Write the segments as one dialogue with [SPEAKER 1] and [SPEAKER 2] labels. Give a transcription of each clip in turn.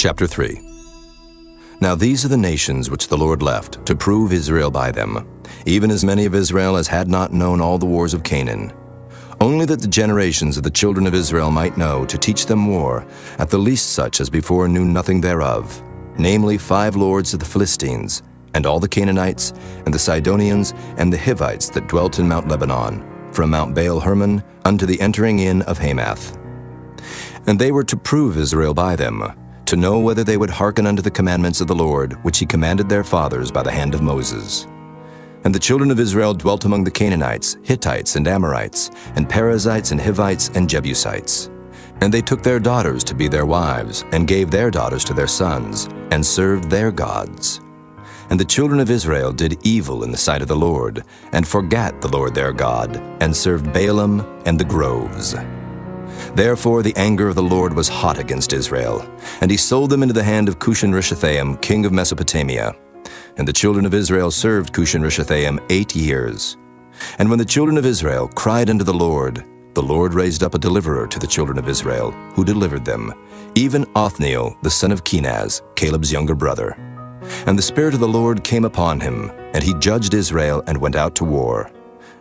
[SPEAKER 1] Chapter 3. Now these are the nations which the Lord left, to prove Israel by them, even as many of Israel as had not known all the wars of Canaan. Only that the generations of the children of Israel might know, to teach them war, at the least such as before knew nothing thereof, namely 5 lords of the Philistines, and all the Canaanites, and the Sidonians, and the Hivites that dwelt in Mount Lebanon, from Mount Baal-Hermon unto the entering in of Hamath. And they were to prove Israel by them, to know whether they would hearken unto the commandments of the Lord, which he commanded their fathers by the hand of Moses. And the children of Israel dwelt among the Canaanites, Hittites, and Amorites, and Perizzites, and Hivites, and Jebusites. And they took their daughters to be their wives, and gave their daughters to their sons, and served their gods. And the children of Israel did evil in the sight of the Lord, and forgat the Lord their God, and served Baalim and the groves. Therefore the anger of the Lord was hot against Israel, and he sold them into the hand of Cushan-Rishathaim, king of Mesopotamia. And the children of Israel served Cushan-Rishathaim 8 years. And when the children of Israel cried unto the Lord raised up a deliverer to the children of Israel, who delivered them, even Othniel the son of Kenaz, Caleb's younger brother. And the Spirit of the Lord came upon him, and he judged Israel and went out to war.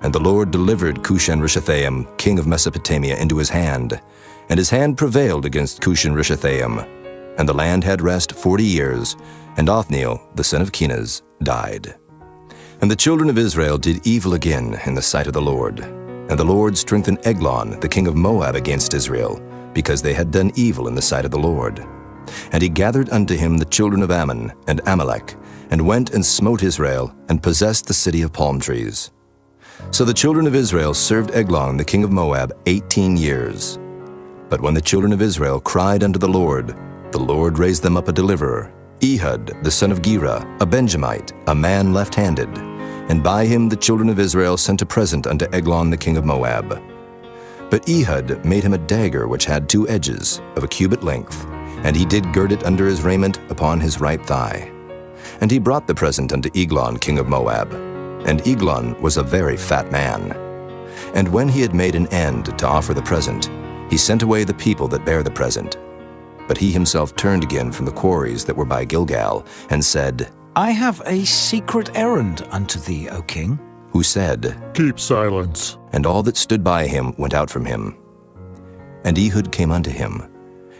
[SPEAKER 1] And the Lord delivered Cushan-Rishathaim, king of Mesopotamia, into his hand. And his hand prevailed against Cushan-Rishathaim. And the land had rest 40 years, and Othniel, the son of Kenaz, died. And the children of Israel did evil again in the sight of the Lord. And the Lord strengthened Eglon, the king of Moab, against Israel, because they had done evil in the sight of the Lord. And he gathered unto him the children of Ammon and Amalek, and went and smote Israel, and possessed the city of palm trees. So the children of Israel served Eglon the king of Moab 18 years. But when the children of Israel cried unto the Lord raised them up a deliverer, Ehud the son of Gera, a Benjamite, a man left-handed. And by him the children of Israel sent a present unto Eglon the king of Moab. But Ehud made him a dagger which had 2 edges, of a cubit length, and he did gird it under his raiment upon his right thigh. And he brought the present unto Eglon king of Moab. And Eglon was a very fat man. And when he had made an end to offer the present, he sent away the people that bare the present. But he himself turned again from the quarries that were by Gilgal, and said,
[SPEAKER 2] I have a secret errand unto thee, O king.
[SPEAKER 1] Who said,
[SPEAKER 3] Keep silence.
[SPEAKER 1] And all that stood by him went out from him. And Ehud came unto him,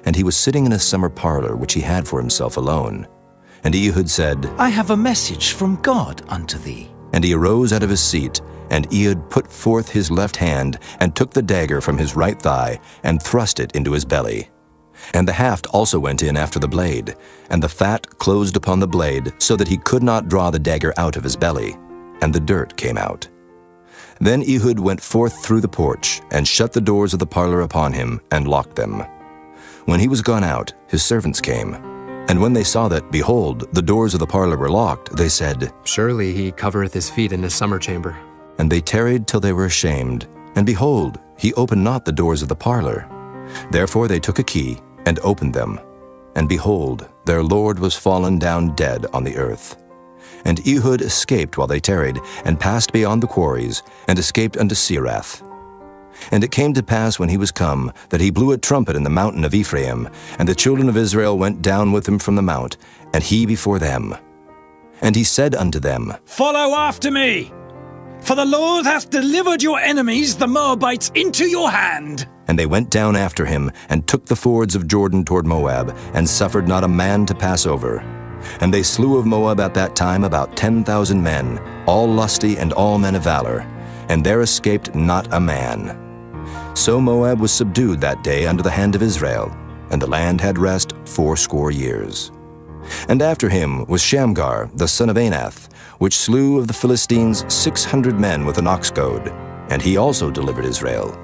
[SPEAKER 1] and he was sitting in a summer parlor which he had for himself alone. And Ehud said,
[SPEAKER 2] I have a message from God unto thee.
[SPEAKER 1] And he arose out of his seat, and Ehud put forth his left hand, and took the dagger from his right thigh, and thrust it into his belly. And the haft also went in after the blade, and the fat closed upon the blade, so that he could not draw the dagger out of his belly, and the dirt came out. Then Ehud went forth through the porch, and shut the doors of the parlor upon him, and locked them. When he was gone out, his servants came. And when they saw that, behold, the doors of the parlor were locked, they said,
[SPEAKER 4] Surely he covereth his feet in his summer chamber.
[SPEAKER 1] And they tarried till they were ashamed. And behold, he opened not the doors of the parlor. Therefore they took a key, and opened them. And behold, their lord was fallen down dead on the earth. And Ehud escaped while they tarried, and passed beyond the quarries, and escaped unto Serath. And it came to pass when he was come, that he blew a trumpet in the mountain of Ephraim, and the children of Israel went down with him from the mount, and he before them. And he said unto them,
[SPEAKER 5] Follow after me, for the Lord hath delivered your enemies, the Moabites, into your hand.
[SPEAKER 1] And they went down after him, and took the fords of Jordan toward Moab, and suffered not a man to pass over. And they slew of Moab at that time about 10,000 men, all lusty and all men of valor, and there escaped not a man. So Moab was subdued that day under the hand of Israel, and the land had rest 80 years. And after him was Shamgar the son of Anath, which slew of the Philistines 600 men with an ox goad, and he also delivered Israel.